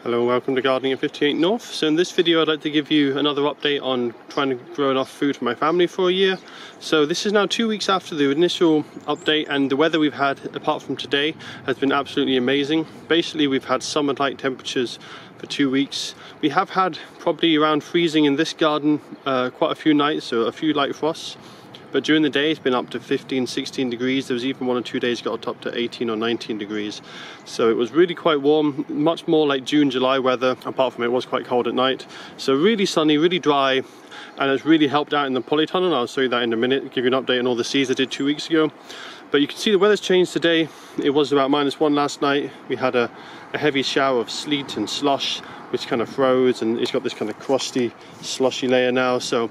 Hello and welcome to Gardening at 58 North. So in this video I'd like to give you another update on trying to grow enough food for my family for a year. So this is now 2 weeks after the initial update, and the weather we've had apart from today has been absolutely amazing. Basically we've had summer-like temperatures for 2 weeks. We have had probably around freezing in this garden quite a few nights, so a few light frosts. But during the day it's been up to 15-16 degrees. There was even 1 or 2 days got up to 18 or 19 degrees. So it was really quite warm, much more like June, July weather, apart from it was quite cold at night. So really sunny, really dry, and it's really helped out in the Polytunnel. I'll show you that in a minute, give you an update on all the seeds I did 2 weeks ago. But you can see the weather's changed today. It was about -1 last night. We had a heavy shower of sleet and slush, which kind of froze, and it's got this kind of crusty, slushy layer now. So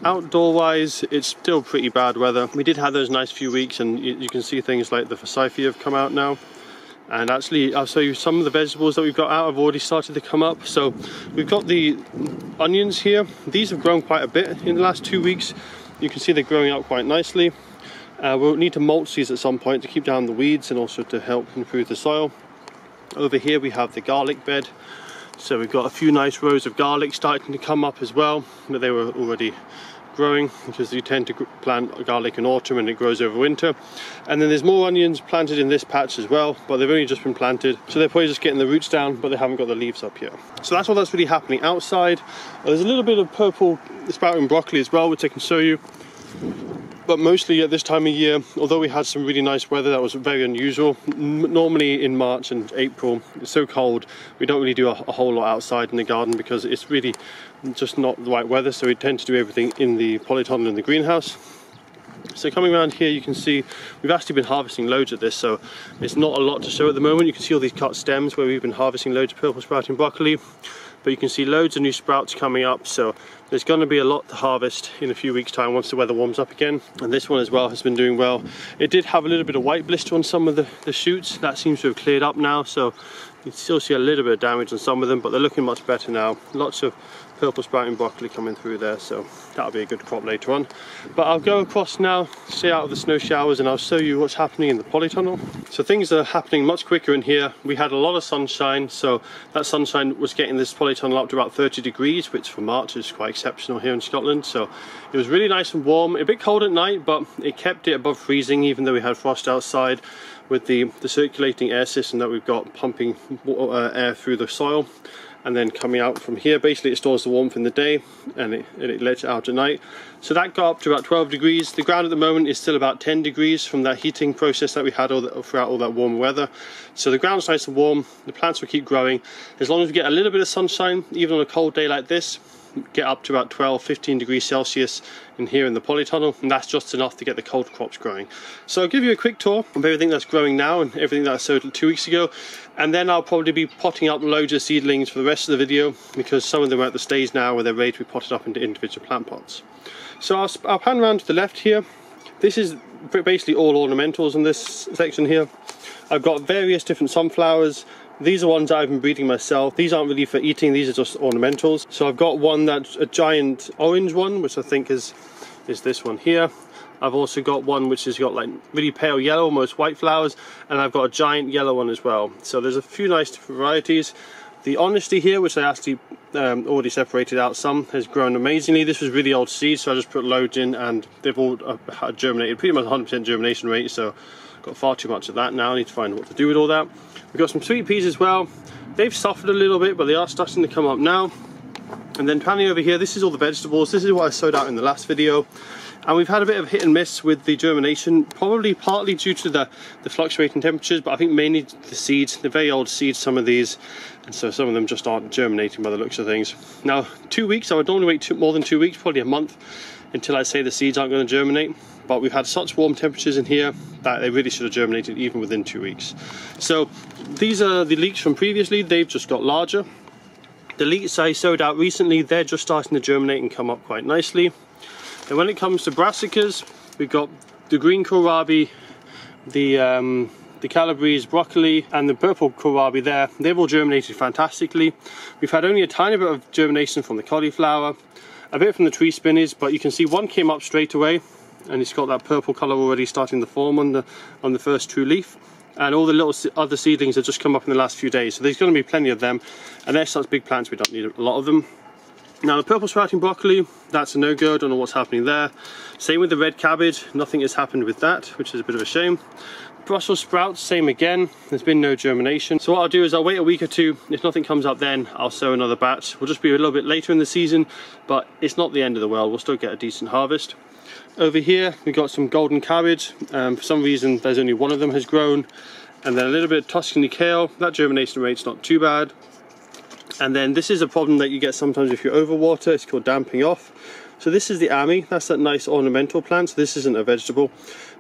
outdoor wise, it's still pretty bad weather. We did have those nice few weeks, and you can see things like the forsythia have come out now. And actually, I'll show you some of the vegetables that we've got out have already started to come up. So we've got the onions here. These have grown quite a bit in the last 2 weeks. You can see they're growing up quite nicely. We'll need to mulch these at some point to keep down the weeds and also to help improve the soil. Over here we have the garlic bed. So we've got a few nice rows of garlic starting to come up as well, but they were already growing because you tend to plant garlic in autumn and it grows over winter. And then there's more onions planted in this patch as well, but they've only just been planted, so they're probably just getting the roots down, but they haven't got the leaves up yet. So that's all that's really happening outside. There's a little bit of purple sprouting broccoli as well, which I can show you. But mostly at this time of year, although we had some really nice weather that was very unusual, normally in March and April it's so cold we don't really do a whole lot outside in the garden because it's really just not the right weather, so we tend to do everything in the polytunnel in the greenhouse. So coming around here you can see we've actually been harvesting loads of this, so it's not a lot to show at the moment. You can see all these cut stems where we've been harvesting loads of purple sprouting broccoli, but you can see loads of new sprouts coming up, so there's going to be a lot to harvest in a few weeks time once the weather warms up again. And this one as well has been doing well. It did have a little bit of white blister on some of the shoots. That seems to have cleared up now, so you can still see a little bit of damage on some of them, but they're looking much better now. Lots of purple sprouting broccoli coming through there, so that'll be a good crop later on. But I'll go across now, stay out of the snow showers, and I'll show you what's happening in the polytunnel. So things are happening much quicker in here. We had a lot of sunshine, so that sunshine was getting this polytunnel up to about 30 degrees, which for March is quite exceptional here in Scotland. So it was really nice and warm, a bit cold at night, but it kept it above freezing even though we had frost outside, with the circulating air system that we've got pumping air through the soil. And then coming out from here, basically it stores the warmth in the day and it lets it out at night. So that got up to about 12 degrees. The ground at the moment is still about 10 degrees from that heating process that we had throughout all that warm weather. So the ground's nice and warm, the plants will keep growing. As long as we get a little bit of sunshine, even on a cold day like this, get up to about 12-15 degrees Celsius in here in the polytunnel, and that's just enough to get the cold crops growing. So I'll give you a quick tour of everything that's growing now and everything that I sowed 2 weeks ago, and then I'll probably be potting up loads of seedlings for the rest of the video because some of them are at the stage now where they're ready to be potted up into individual plant pots. So I'll pan around to the left here. This is basically all ornamentals in this section here. I've got various different sunflowers. These are ones that I've been breeding myself. These aren't really for eating, these are just ornamentals. So I've got one that's a giant orange one, which I think is this one here. I've also got one which has got like really pale yellow, almost white flowers, and I've got a giant yellow one as well. So there's a few nice different varieties. The Honesty here, which I actually already separated out some, has grown amazingly. This was really old seeds, so I just put loads in and they've all germinated, pretty much 100% germination rate, so got far too much of that now. I need to find what to do with all that. We've got some sweet peas as well. They've suffered a little bit, but they are starting to come up now. And then panning over here, this is all the vegetables. This is what I sowed out in the last video. And we've had a bit of hit and miss with the germination, probably partly due to the fluctuating temperatures, but I think mainly the seeds. They're very old seeds, some of these, and so some of them just aren't germinating by the looks of things. Now, 2 weeks, I would normally wait more than 2 weeks, probably a month, until I say the seeds aren't going to germinate. But we've had such warm temperatures in here that they really should have germinated even within 2 weeks. So these are the leeks from previously, they've just got larger. The leeks I sowed out recently, they're just starting to germinate and come up quite nicely. And when it comes to brassicas, we've got the green kohlrabi, the Calabrese broccoli and the purple kohlrabi there. They've all germinated fantastically. We've had only a tiny bit of germination from the cauliflower, a bit from the tree spinnies, but you can see one came up straight away and it's got that purple colour already starting to form on the first true leaf. and all the little other seedlings have just come up in the last few days, so there's going to be plenty of them, and they're such big plants we don't need a lot of them. Now the purple sprouting broccoli, that's a no-go, don't know what's happening there. Same with the red cabbage, nothing has happened with that, which is a bit of a shame. Brussels sprouts, same again, there's been no germination. So what I'll do is I'll wait a week or two, if nothing comes up then I'll sow another batch. We'll just be a little bit later in the season, but it's not the end of the world, we'll still get a decent harvest. Over here we've got some golden cabbage, for some reason there's only one of them has grown. And then a little bit of Tuscany kale, that germination rate's not too bad. And then this is a problem that you get sometimes if you overwater, it's called damping off. So this is the ami, that's that nice ornamental plant, so this isn't a vegetable.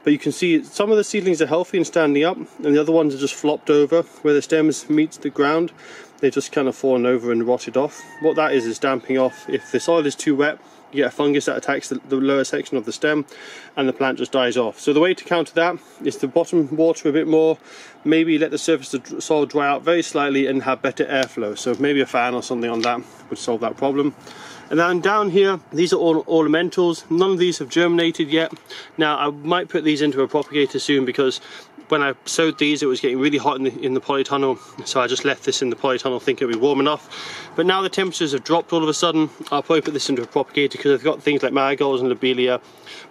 But you can see some of the seedlings are healthy and standing up, and the other ones are just flopped over. Where the stems meet the ground, they've just kind of fallen over and rotted off. What that is damping off. If the soil is too wet, you get a fungus that attacks the lower section of the stem and the plant just dies off. So the way to counter that is to bottom water a bit more, maybe let the surface of the soil dry out very slightly and have better airflow. So maybe a fan or something on that would solve that problem. And then down here, these are all ornamentals. None of these have germinated yet. Now I might put these into a propagator soon, because when I sowed these it was getting really hot in the polytunnel, so I just left this in the polytunnel thinking it'd be warm enough. But now the temperatures have dropped all of a sudden, I'll probably put this into a propagator, because I've got things like marigolds and lobelia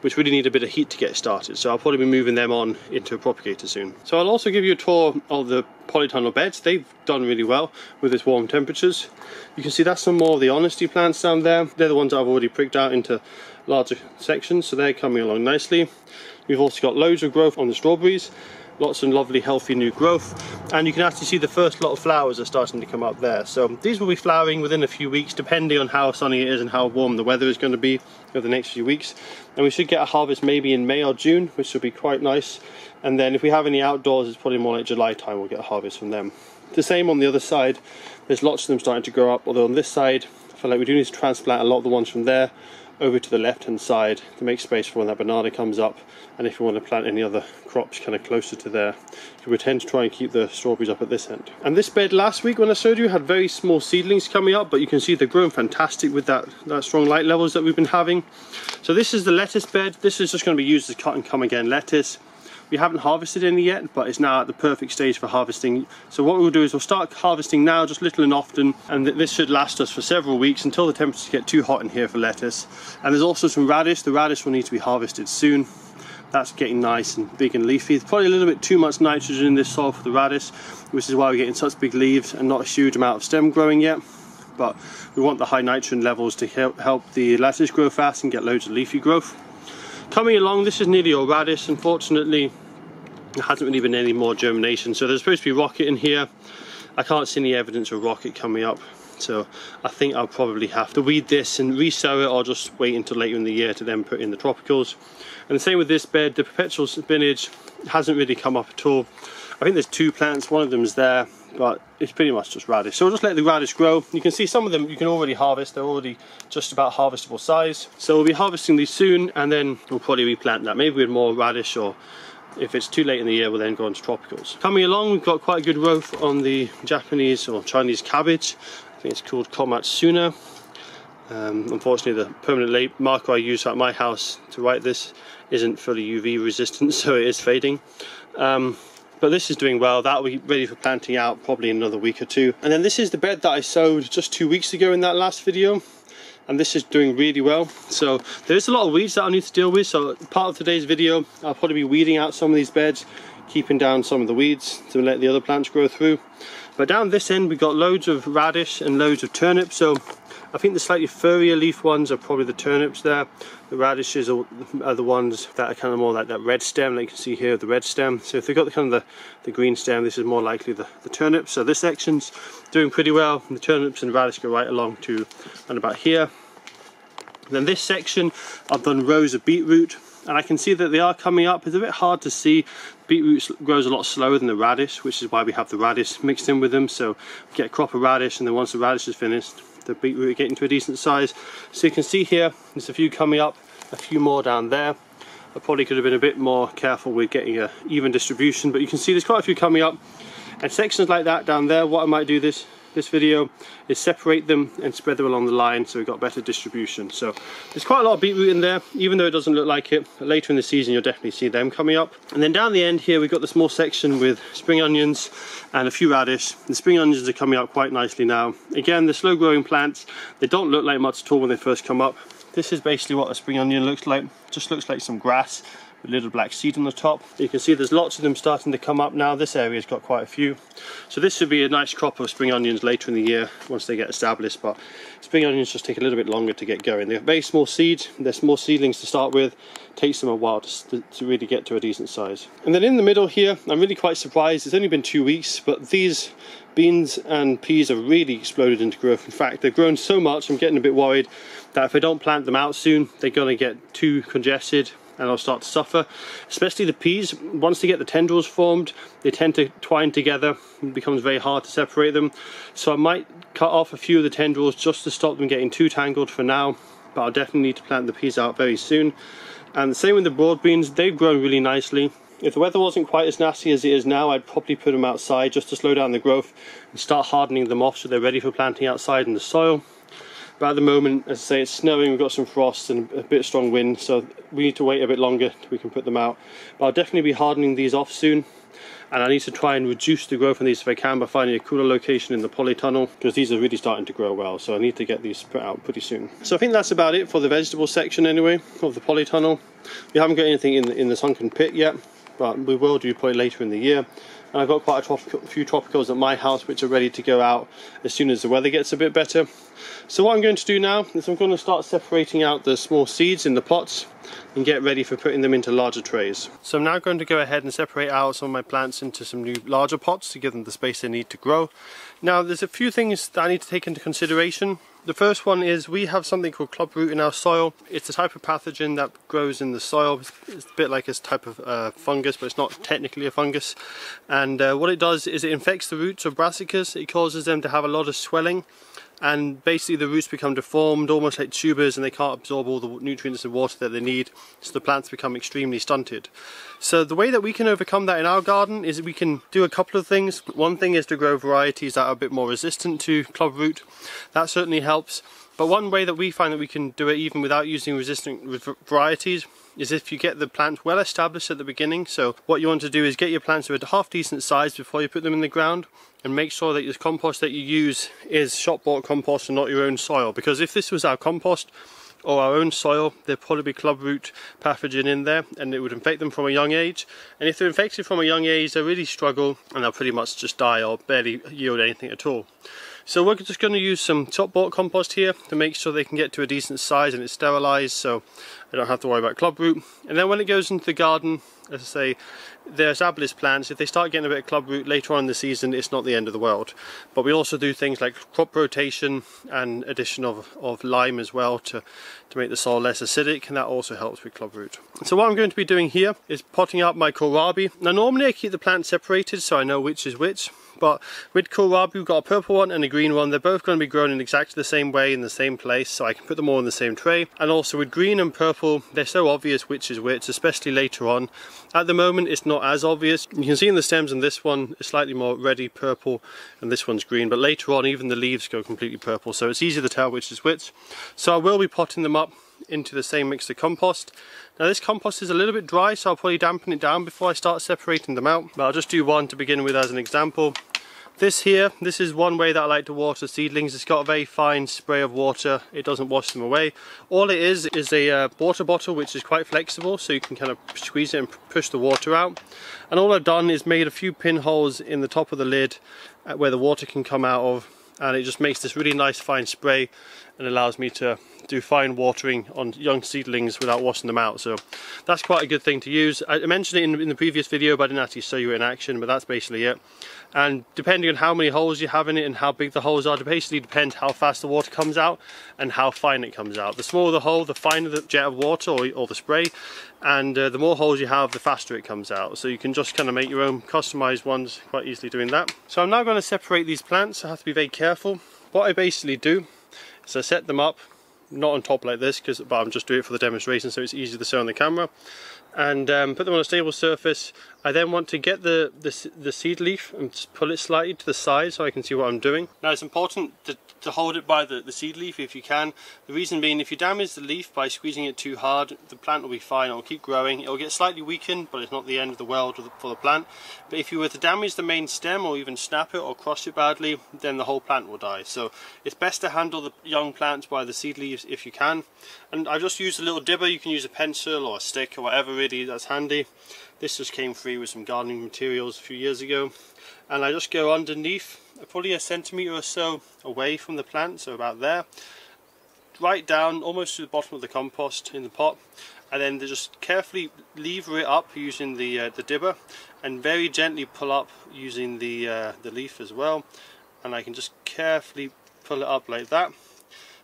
which really need a bit of heat to get started, so I'll probably be moving them on into a propagator soon. So I'll also give you a tour of the polytunnel beds. They've done really well with this warm temperatures. You can see that's some more of the honesty plants down there. They're the ones that I've already pricked out into larger sections, so they're coming along nicely. We've also got loads of growth on the strawberries, lots of lovely healthy new growth, and you can actually see the first lot of flowers are starting to come up there. So these will be flowering within a few weeks, depending on how sunny it is and how warm the weather is going to be over the next few weeks. And we should get a harvest maybe in May or June, which will be quite nice. And then if we have any outdoors, it's probably more like July time we'll get a harvest from them. The same on the other side, there's lots of them starting to grow up, although on this side I feel like we do need to transplant a lot of the ones from there over to the left hand side to make space for when that banana comes up, and if you want to plant any other crops kind of closer to there. We tend to try and keep the strawberries up at this end. And this bed last week when I showed you had very small seedlings coming up, but you can see they're growing fantastic with that strong light levels that we've been having. So this is the lettuce bed. This is just going to be used as cut and come again lettuce. We haven't harvested any yet, but it's now at the perfect stage for harvesting. So what we'll do is we'll start harvesting now, just little and often, and this should last us for several weeks until the temperatures get too hot in here for lettuce. And there's also some radish. The radish will need to be harvested soon. That's getting nice and big and leafy. There's probably a little bit too much nitrogen in this soil for the radish, which is why we're getting such big leaves and not a huge amount of stem growing yet. But we want the high nitrogen levels to help the lettuce grow fast and get loads of leafy growth. Coming along, this is nearly all radish. Unfortunately, there hasn't really been any more germination, so there's supposed to be rocket in here. I can't see any evidence of rocket coming up, so I think I'll probably have to weed this and resow it, or just wait until later in the year to then put in the tropicals. And the same with this bed. The perpetual spinach hasn't really come up at all. I think there's two plants, one of them is there, but it's pretty much just radish. So we'll just let the radish grow. You can see some of them you can already harvest, they're already just about harvestable size. So we'll be harvesting these soon, and then we'll probably replant that, maybe with more radish, or if it's too late in the year we'll then go on to tropicals. Coming along, we've got quite a good growth on the Japanese or Chinese cabbage. I think it's called Komatsuna. Unfortunately the permanent marker I use at my house to write this isn't fully UV resistant, so it is fading. But this is doing well. That'll be ready for planting out probably in another week or two. And then this is the bed that I sowed just 2 weeks ago in that last video, and this is doing really well. So there's a lot of weeds that I need to deal with, so part of today's video I'll probably be weeding out some of these beds, keeping down some of the weeds to let the other plants grow through. But down this end we've got loads of radish and loads of turnips. So I think the slightly furrier leaf ones are probably the turnips there. The radishes are the ones that are kind of more like that red stem, like you can see here, the red stem. So if they've got the green stem, this is more likely the turnips. So this section's doing pretty well. The turnips and radish go right along to and about here. And then this section I've done rows of beetroot, and I can see that they are coming up. It's a bit hard to see. Beetroot grows a lot slower than the radish, which is why we have the radish mixed in with them. So we get a crop of radish, and then once the radish is finished, the beetroot are getting to a decent size. So you can see here, there's a few coming up, a few more down there. I probably could have been a bit more careful with getting an even distribution, but you can see there's quite a few coming up. And sections like that down there, what I might do this this video is separate them and spread them along the line so we've got better distribution. So there's quite a lot of beetroot in there, even though it doesn't look like it. Later in the season you'll definitely see them coming up. And then down the end here we've got the small section with spring onions and a few radish. The spring onions are coming up quite nicely now. Again, the slow growing plants, they don't look like much at all when they first come up. This is basically what a spring onion looks like. Just looks like some grass with little black seed on the top. You can see there's lots of them starting to come up now. This area's got quite a few. So this should be a nice crop of spring onions later in the year once they get established, but spring onions just take a little bit longer to get going. They're very small seeds, they're small seedlings to start with. It takes them a while to really get to a decent size. And then in the middle here, I'm really quite surprised. It's only been 2 weeks, but these beans and peas have really exploded into growth. In fact, they've grown so much, I'm getting a bit worried that if I don't plant them out soon, they're going to get too congested and I'll start to suffer. Especially the peas, once they get the tendrils formed, they tend to twine together. It becomes very hard to separate them. So I might cut off a few of the tendrils just to stop them getting too tangled for now, but I'll definitely need to plant the peas out very soon. And the same with the broad beans, they've grown really nicely. If the weather wasn't quite as nasty as it is now, I'd probably put them outside just to slow down the growth and start hardening them off so they're ready for planting outside in the soil. But at the moment, as I say, it's snowing, we've got some frost and a bit of strong wind, so we need to wait a bit longer till we can put them out. But I'll definitely be hardening these off soon, and I need to try and reduce the growth on these if I can by finding a cooler location in the polytunnel, because these are really starting to grow well, so I need to get these put out pretty soon. So I think that's about it for the vegetable section anyway, of the polytunnel. We haven't got anything in the sunken pit yet, but we will do probably later in the year. And I've got quite a few tropicals at my house which are ready to go out as soon as the weather gets a bit better. So what I'm going to do now is I'm going to start separating out the small seeds in the pots and get ready for putting them into larger trays. So I'm now going to go ahead and separate out some of my plants into some new larger pots to give them the space they need to grow. Now there's a few things that I need to take into consideration. The first one is we have something called clubroot in our soil. It's a type of pathogen that grows in the soil. It's a bit like a type of fungus, but it's not technically a fungus. And what it does is it infects the roots of brassicas. It causes them to have a lot of swelling, and basically the roots become deformed, almost like tubers, and they can't absorb all the nutrients and water that they need, so the plants become extremely stunted. So the way that we can overcome that in our garden is we can do a couple of things. One thing is to grow varieties that are a bit more resistant to clubroot. That certainly helps. But one way that we find that we can do it even without using resistant varieties is if you get the plant well established at the beginning. So what you want to do is get your plants to a half decent size before you put them in the ground, and make sure that your compost that you use is shop bought compost and not your own soil, because if this was our compost or our own soil, there'd probably be clubroot pathogen in there and it would infect them from a young age. And if they're infected from a young age, they really struggle and they'll pretty much just die or barely yield anything at all. So we're just going to use some shop bought compost here to make sure they can get to a decent size and it's sterilized, so I don't have to worry about clubroot. And then when it goes into the garden, as I say, they're established plants. If they start getting a bit of clubroot later on in the season, it's not the end of the world. But we also do things like crop rotation and addition of lime as well to make the soil less acidic, and that also helps with clubroot. So what I'm going to be doing here is potting up my kohlrabi. Now normally I keep the plants separated so I know which is which, but with kohlrabi we've got a purple one and a green one. They're both going to be grown in exactly the same way in the same place, so I can put them all in the same tray. And also with green and purple, they're so obvious which is which, especially later on. At the moment it's not as obvious. You can see in the stems in this one it's slightly more reddy purple and this one's green, but later on even the leaves go completely purple, so it's easy to tell which is which. So I will be potting them up into the same mix of compost. Now this compost is a little bit dry, so I'll probably dampen it down before I start separating them out, but I'll just do one to begin with as an example. This is one way that I like to water seedlings. It's got a very fine spray of water, it doesn't wash them away. All it is a water bottle which is quite flexible, so you can kind of squeeze it and push the water out. And all I've done is made a few pinholes in the top of the lid where the water can come out of, and it just makes this really nice fine spray and allows me to do fine watering on young seedlings without washing them out. So that's quite a good thing to use. I mentioned it in the previous video, but I didn't actually show you it in action, but that's basically it. And depending on how many holes you have in it and how big the holes are, it basically depends how fast the water comes out and how fine it comes out. The smaller the hole, the finer the jet of water or the spray, and the more holes you have, the faster it comes out. So you can just kind of make your own customized ones quite easily doing that. So I'm now going to separate these plants. I have to be very careful. What I basically do is I set them up, not on top like this, but I'm just doing it for the demonstration so it's easy to show on the camera. and put them on a stable surface. I then want to get the seed leaf and just pull it slightly to the side so I can see what I'm doing. Now it's important to hold it by the seed leaf if you can. The reason being, if you damage the leaf by squeezing it too hard, the plant will be fine, it will keep growing. It will get slightly weakened, but it's not the end of the world for the plant. But if you were to damage the main stem or even snap it or crush it badly, then the whole plant will die. So it's best to handle the young plants by the seed leaves if you can. And I've just used a little dibber. You can use a pencil or a stick or whatever really that's handy. This just came free with some gardening materials a few years ago, and I just go underneath, probably a centimetre or so away from the plant, so about there, right down almost to the bottom of the compost in the pot, and then just carefully lever it up using the dibber, and very gently pull up using the leaf as well, and I can just carefully pull it up like that.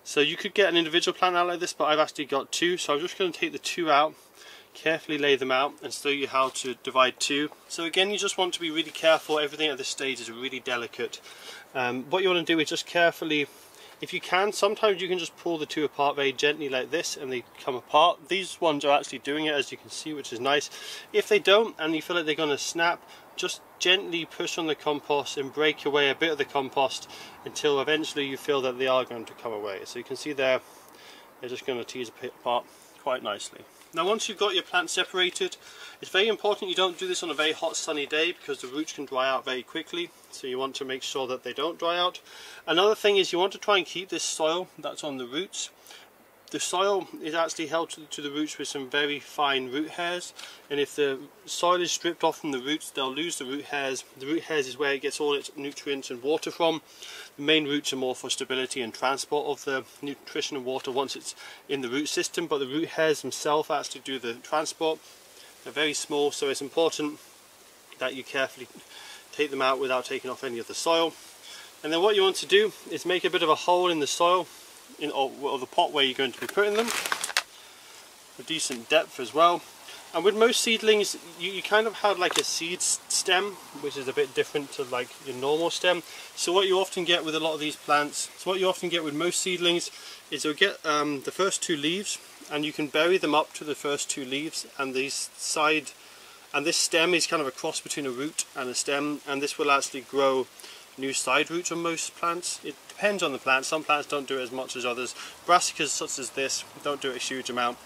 So you could get an individual plant out like this, but I've actually got two, so I'm just going to take the two out, carefully lay them out and show you how to divide two. So again, you just want to be really careful. Everything at this stage is really delicate. What you want to do is just carefully, if you can, sometimes you can just pull the two apart very gently like this and they come apart. These ones are actually doing it, as you can see, which is nice. If they don't and you feel like they're going to snap, just gently push on the compost and break away a bit of the compost until eventually you feel that they are going to come away. So you can see there, they're just going to tease apart quite nicely. Now once you've got your plants separated, it's very important you don't do this on a very hot sunny day because the roots can dry out very quickly, so you want to make sure that they don't dry out. Another thing is you want to try and keep this soil that's on the roots. The soil is actually held to the roots with some very fine root hairs, and if the soil is stripped off from the roots, they'll lose the root hairs. The root hairs is where it gets all its nutrients and water from. The main roots are more for stability and transport of the nutrition and water once it's in the root system, but the root hairs themselves actually do the transport. They're very small, so it's important that you carefully take them out without taking off any of the soil. And then what you want to do is make a bit of a hole in the soil, or the pot where you're going to be putting them, a decent depth as well. And with most seedlings, you kind of have like a seed stem, which is a bit different to like your normal stem. So what you often get with a lot of these plants, with most seedlings, is you'll get the first two leaves, and you can bury them up to the first two leaves, and this stem is kind of a cross between a root and a stem, and this will actually grow new side roots on most plants. It depends on the plant. Some plants don't do it as much as others. Brassicas such as this don't do it a huge amount,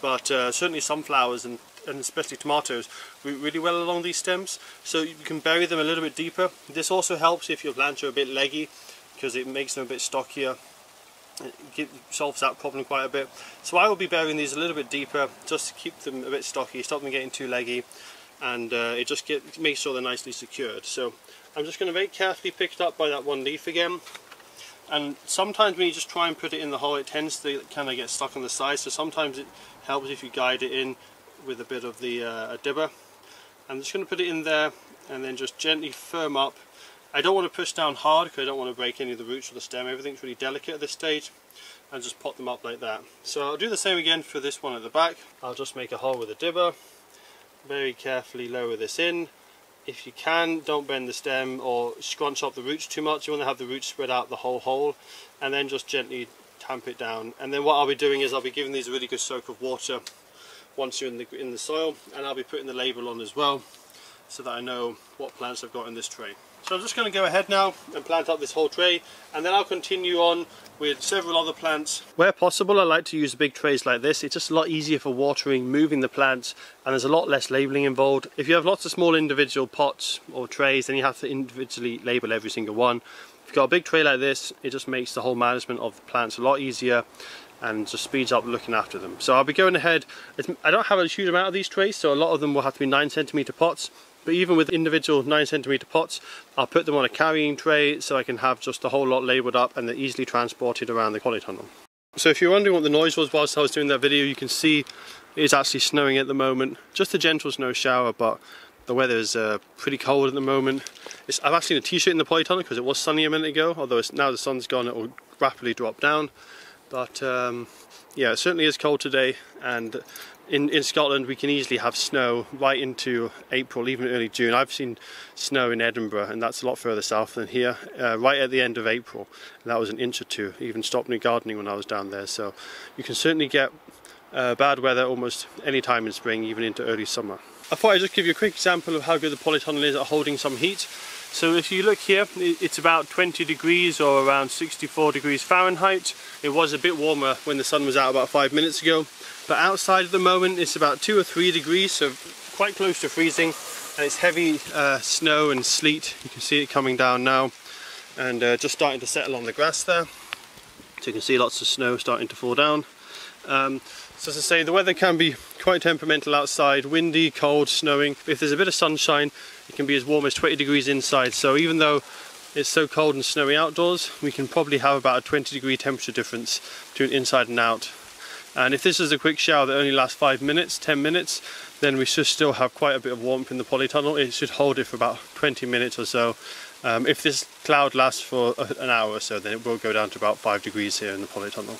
but certainly sunflowers and especially tomatoes root really well along these stems, so you can bury them a little bit deeper. This also helps if your plants are a bit leggy, because it makes them a bit stockier. It solves that problem quite a bit. So I will be burying these a little bit deeper just to keep them a bit stocky, stop them getting too leggy, and it just makes sure they're nicely secured. So I'm just going to very carefully pick it up by that one leaf again, and sometimes when you just try and put it in the hole, it tends to kind of get stuck on the side, so sometimes it helps if you guide it in with a bit of the dibber. I'm just going to put it in there and then just gently firm up. I don't want to push down hard because I don't want to break any of the roots or the stem. Everything's really delicate at this stage, and just pot them up like that. So I'll do the same again for this one at the back. I'll just make a hole with a dibber, very carefully lower this in. If you can, don't bend the stem or scrunch up the roots too much. You want to have the roots spread out the whole hole, and then just gently tamp it down. And then what I'll be doing is I'll be giving these a really good soak of water once you're in the soil, and I'll be putting the label on as well so that I know what plants I've got in this tray. So I'm just going to go ahead now and plant up this whole tray, and then I'll continue on with several other plants. Where possible, I like to use big trays like this. It's just a lot easier for watering, moving the plants, and there's a lot less labelling involved. If you have lots of small individual pots or trays, then you have to individually label every single one. If you've got a big tray like this, it just makes the whole management of the plants a lot easier and just speeds up looking after them. So I'll be going ahead. I don't have a huge amount of these trays, so a lot of them will have to be 9cm pots. But even with individual 9cm pots, I'll put them on a carrying tray so I can have just a whole lot labelled up and they're easily transported around the polytunnel. So if you're wondering what the noise was whilst I was doing that video, you can see it is actually snowing at the moment. Just a gentle snow shower, but the weather is pretty cold at the moment. I'm actually in a t-shirt in the polytunnel because it was sunny a minute ago, although now the sun's gone, it will rapidly drop down. But yeah, it certainly is cold today, and in Scotland we can easily have snow right into April, even early June. I've seen snow in Edinburgh, and that's a lot further south than here, right at the end of April, and that was an inch or two. It even stopped me gardening when I was down there. So you can certainly get bad weather almost any time in spring, even into early summer. I thought I'd just give you a quick example of how good the Polytunnel is at holding some heat. So if you look here, it's about 20 degrees or around 64 degrees Fahrenheit. It was a bit warmer when the sun was out about 5 minutes ago, but outside at the moment it's about 2 or 3 degrees, so quite close to freezing, and it's heavy snow and sleet. You can see it coming down now, and just starting to settle on the grass there. So you can see lots of snow starting to fall down. So as I say, the weather can be quite temperamental outside, windy, cold, snowing. If there's a bit of sunshine, it can be as warm as 20 degrees inside. So even though it's so cold and snowy outdoors, we can probably have about a 20 degree temperature difference between inside and out. And if this is a quick shower that only lasts 5 minutes, 10 minutes, then we should still have quite a bit of warmth in the Polytunnel. It should hold it for about 20 minutes or so. If this cloud lasts for an hour or so, then it will go down to about 5 degrees here in the Polytunnel.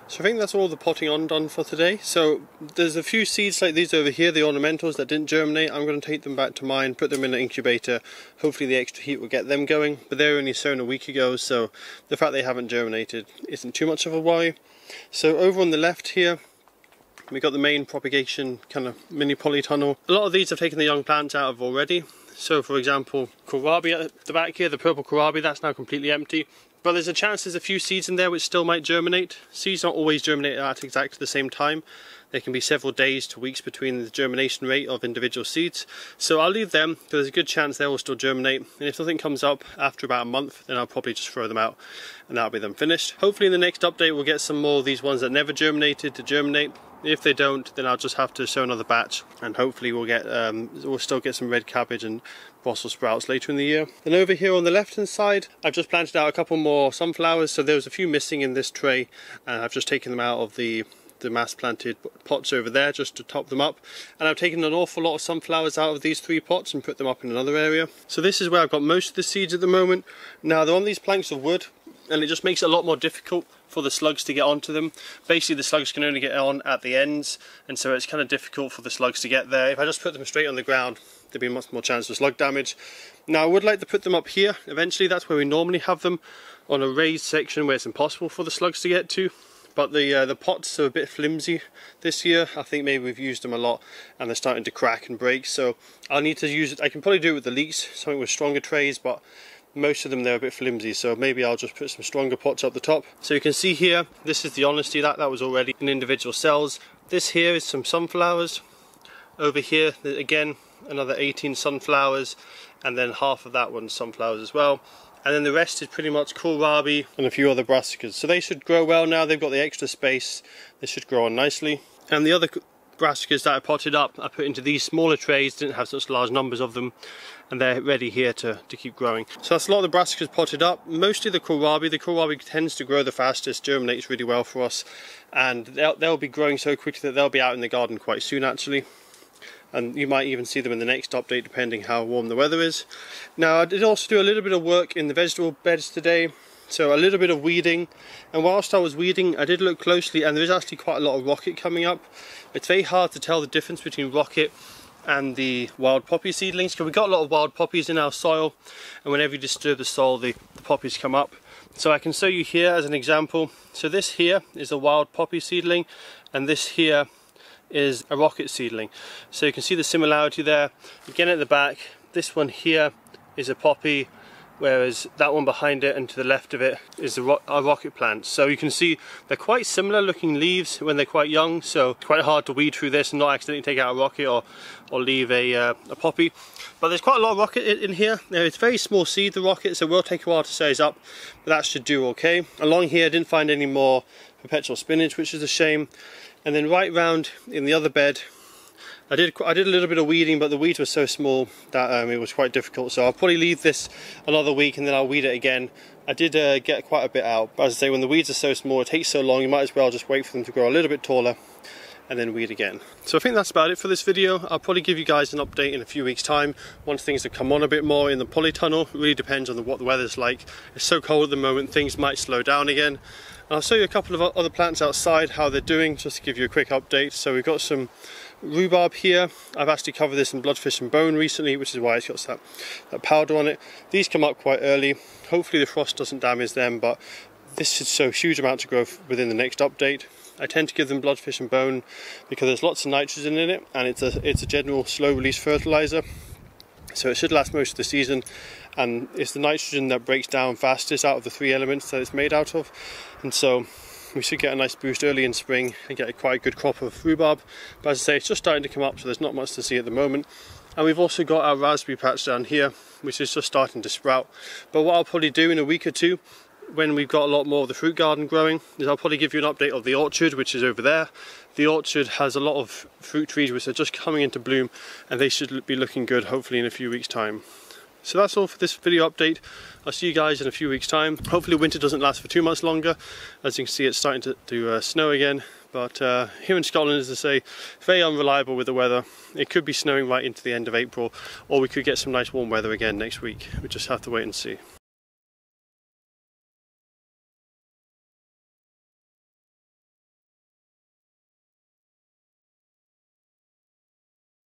So I think that's all the potting on done for today. So there's a few seeds like these over here, the ornamentals that didn't germinate. I'm going to take them back to mine, put them in an incubator. Hopefully the extra heat will get them going, but they're only sown a week ago, so the fact they haven't germinated isn't too much of a worry. So over on the left here, we've got the main propagation kind of mini Polytunnel. A lot of these have taken the young plants out of already. So for example, kohlrabi at the back here, the purple kohlrabi, that's now completely empty. But there's a chance there's a few seeds in there which still might germinate. Seeds don't always germinate at exactly the same time. There can be several days to weeks between the germination rate of individual seeds. So I'll leave them, because there's a good chance they will still germinate. And if something comes up after about a month, then I'll probably just throw them out and that'll be them finished. Hopefully in the next update we'll get some more of these ones that never germinated to germinate. If they don't, then I'll just have to sow another batch, and hopefully we'll still get some red cabbage and Brussels sprouts later in the year. Then over here on the left hand side, I've just planted out a couple more sunflowers. So there was a few missing in this tray, and I've just taken them out of the mass planted pots over there just to top them up, and I've taken an awful lot of sunflowers out of these 3 pots and put them up in another area. So this is where I've got most of the seeds at the moment. Now they're on these planks of wood, and it just makes it a lot more difficult for the slugs to get onto them. Basically the slugs can only get on at the ends, and so it's kind of difficult for the slugs to get there. If I just put them straight on the ground, there'd be much more chance of slug damage. Now I would like to put them up here eventually. That's where we normally have them, on a raised section where it's impossible for the slugs to get to. But the pots are a bit flimsy this year. I think maybe we've used them a lot and they're starting to crack and break, so I'll need to use it. I can probably do it with the leeks, something with stronger trays, but most of them they're a bit flimsy, so maybe I'll just put some stronger pots up the top. So you can see here, this is the honesty, that was already in individual cells. This here is some sunflowers. Over here again another 18 sunflowers, and then half of that one's sunflowers as well. And then the rest is pretty much kohlrabi and a few other brassicas. So they should grow well now, they've got the extra space, they should grow on nicely. And the other brassicas that I potted up, I put into these smaller trays, didn't have such large numbers of them, and they're ready here to keep growing. So that's a lot of the brassicas potted up, mostly the kohlrabi tends to grow the fastest, germinates really well for us, and they'll be growing so quickly that they'll be out in the garden quite soon actually. And you might even see them in the next update depending how warm the weather is. Now I did also do a little bit of work in the vegetable beds today, so a little bit of weeding, and whilst I was weeding I did look closely, and there is actually quite a lot of rocket coming up. It's very hard to tell the difference between rocket and the wild poppy seedlings, because we've got a lot of wild poppies in our soil, and whenever you disturb the soil the poppies come up. So I can show you here as an example. So this here is a wild poppy seedling, and this here is a rocket seedling. So you can see the similarity there. Again at the back, this one here is a poppy, whereas that one behind it and to the left of it is a rocket plant. So you can see they're quite similar looking leaves when they're quite young, so it's quite hard to weed through this and not accidentally take out a rocket or leave a poppy. But there's quite a lot of rocket in here. Now, it's very small seed, the rocket, so it will take a while to size up, but that should do okay. Along here I didn't find any more perpetual spinach, which is a shame. And then right round in the other bed, I did a little bit of weeding, but the weeds were so small that it was quite difficult. So I'll probably leave this another week and then I'll weed it again. I did get quite a bit out, but as I say, when the weeds are so small, it takes so long, you might as well just wait for them to grow a little bit taller and then weed again. So I think that's about it for this video. I'll probably give you guys an update in a few weeks time once things have come on a bit more in the polytunnel. It really depends on what the weather's like. It's so cold at the moment, things might slow down again. And I'll show you a couple of other plants outside, how they're doing, just to give you a quick update. So we've got some rhubarb here. I've actually covered this in bloodfish and bone recently, which is why it's got that powder on it. These come up quite early. Hopefully the frost doesn't damage them, but this should show huge amounts of growth within the next update. I tend to give them bloodfish and bone because there's lots of nitrogen in it, and it's a general slow release fertilizer, so it should last most of the season, and it's the nitrogen that breaks down fastest out of the three elements that it's made out of, and so we should get a nice boost early in spring and get quite a good crop of rhubarb. But as I say, it's just starting to come up, so there's not much to see at the moment. And we've also got our raspberry patch down here, which is just starting to sprout. But what I'll probably do in a week or two, when we've got a lot more of the fruit garden growing, is I'll probably give you an update of the orchard, which is over there. The orchard has a lot of fruit trees which are just coming into bloom, and they should be looking good hopefully in a few weeks time. So that's all for this video update. I'll see you guys in a few weeks time. Hopefully winter doesn't last for too much longer. As you can see, it's starting to snow again, but here in Scotland, as I say, very unreliable with the weather. It could be snowing right into the end of April, or we could get some nice warm weather again next week. We just have to wait and see.